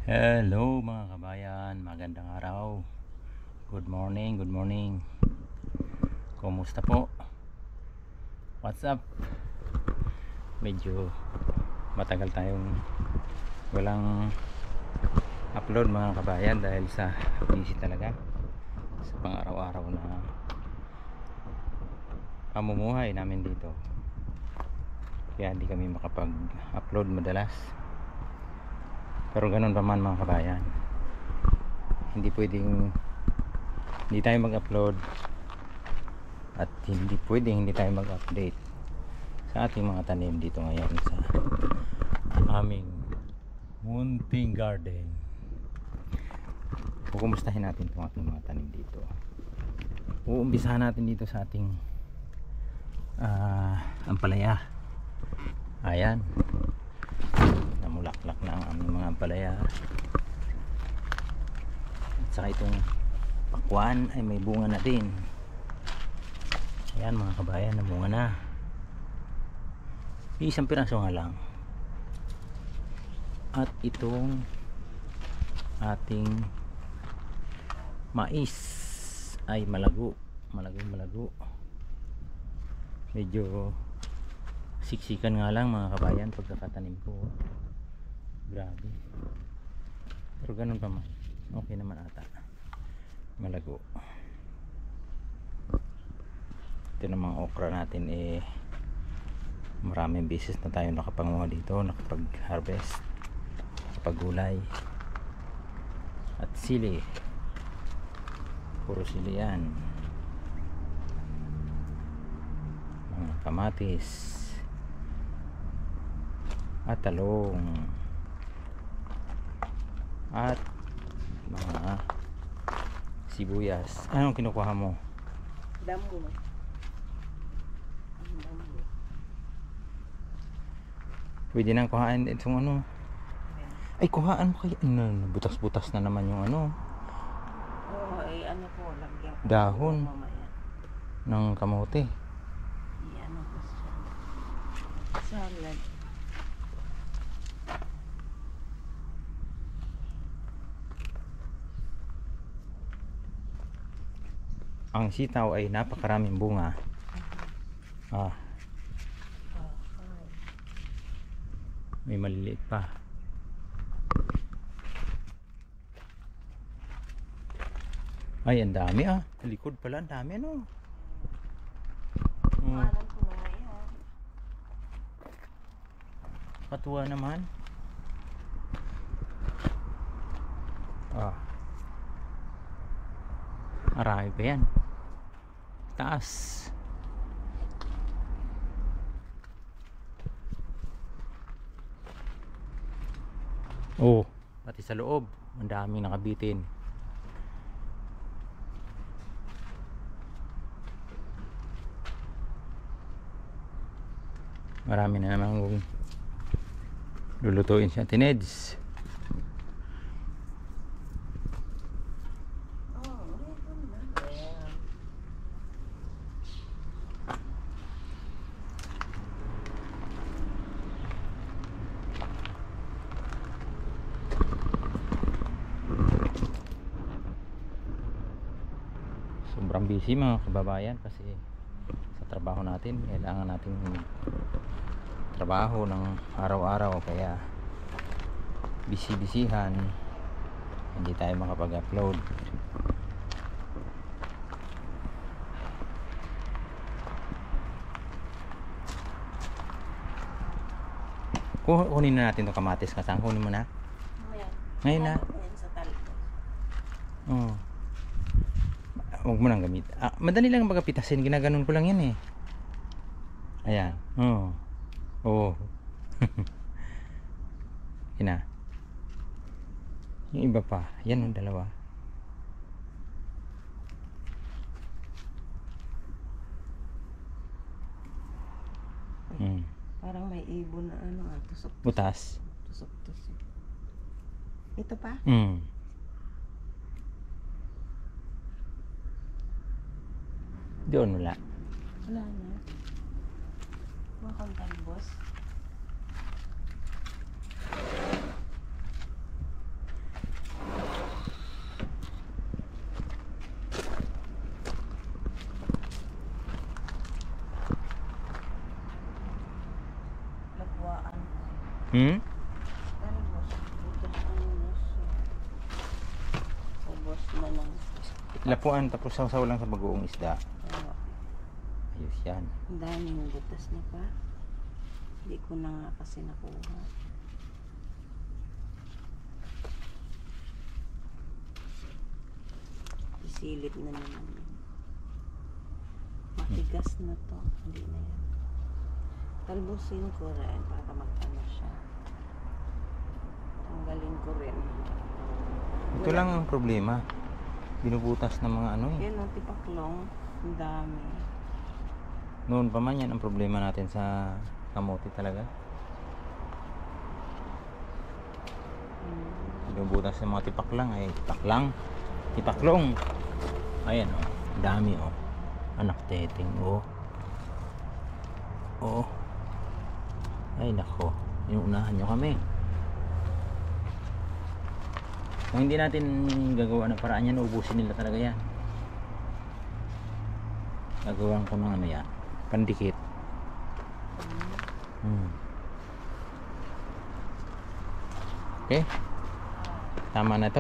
Hello mga kabayan, magandang araw. Good morning, good morning. Kumusta po? What's up? Medyo matagal tayong walang upload mga kabayan dahil sa busy talaga sa pang-araw-araw na pamumuhay namin dito. Kaya hindi kami makapag-upload madalas. Pero ganun pa man mga kabayan, hindi tayo mag-upload at hindi pwedeng hindi tayo mag-update sa ating mga tanim dito ngayon sa aming munting garden. Kukumustahin natin itong ating mga tanim dito. Uumpisahan natin dito sa ating ampalaya. Ayan, namulaklak na ang aming mga ampalaya. At saka itong pakwan ay may bunga na din. Ayan mga kabayan, namunga na. Isang piraso nga lang. At itong ating mais ay malago. Medyo siksikan nga lang mga kabayan pagkakatanim ko. Grabe. Pero ganun pa man, okay naman ata. Malago. Ito namang okra natin maraming beses na tayo nakapanguha dito, nakapag-harvest, nakapag-gulay. At sili, puro sili yan. Mga kamatis at talong at mga sibuyas. Anong kinukuha mo? Damo. Pwede nang kuhaan itong ano. Ay, kuhaan mo kaya. Butas-butas na naman yung ano. Oo, ano po, lagyan ko Dahon mamaya. ng kamote. Ano po siya? Salad. Ang sitaw ay napakaraming bunga. May maliliit pa. Ay, ang dami Sa likod pala, ang dami ano. Kumanan ko mga yan. Katuwa naman. Marami pa yan. Taas. Pati sa loob ang daming nakabitin. Marami na naman kung lulutuin siya, tineds. Sobrang busy mga kababayan kasi sa trabaho natin kailangan natin trabaho ng araw-araw, kaya busy-busyhan, hindi tayo makapag-upload. Kunin na natin itong kamatis. Kasang kunin mo na? Ngayon na. Huwag mo nang gamit. Madali lang magpitasin. Ginaganon ko lang yan Ayan. Ina. Yung iba pa. Yan yung dalawa. Parang may ibon na tusok. Butas. Tusok. Ito pa? Doon wala. Wala na. Wakang talbos. Talbos. Butas ano na siya. Ubos na lang. Lapuan tapos sausaw lang sa bagoong isda. Oo. Ayos yan. Ang daming butas na pa. Hindi ko na nga kasi nakuha. Isilip na naman yun. Matigas na to. Hindi na yan. Talbusin ko rin para magkano siya. Tanggalin ko rin. Ito lang ang problema. Binubutas ng mga ano eh. Yan o, tipaklong. Ang dami. Noon pa man yan ang problema natin sa kamote talaga. Binubutas ng mga tipaklang ay tipaklong. Ayan oh, dami oh. Anak teting oh. Oh. Ay nako, inuunahan nyo kami. Kung hindi natin gagawa ng paraan yan, ubusin nila talaga yan. Gagawan ko ng ano yan, pandikit. Okay, tama na ito.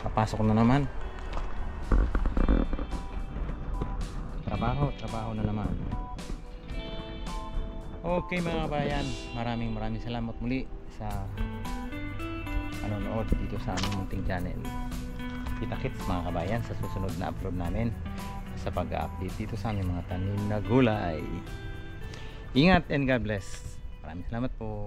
Papasok na naman. Trabaho na naman. Okay mga kabayan, maraming salamat muli sa panonood dito sa aming munting channel. Kita-kits mga kabayan sa susunod na upload namin sa pag-update dito sa aming mga tanim na gulay. Ingat and God bless. Maraming salamat po.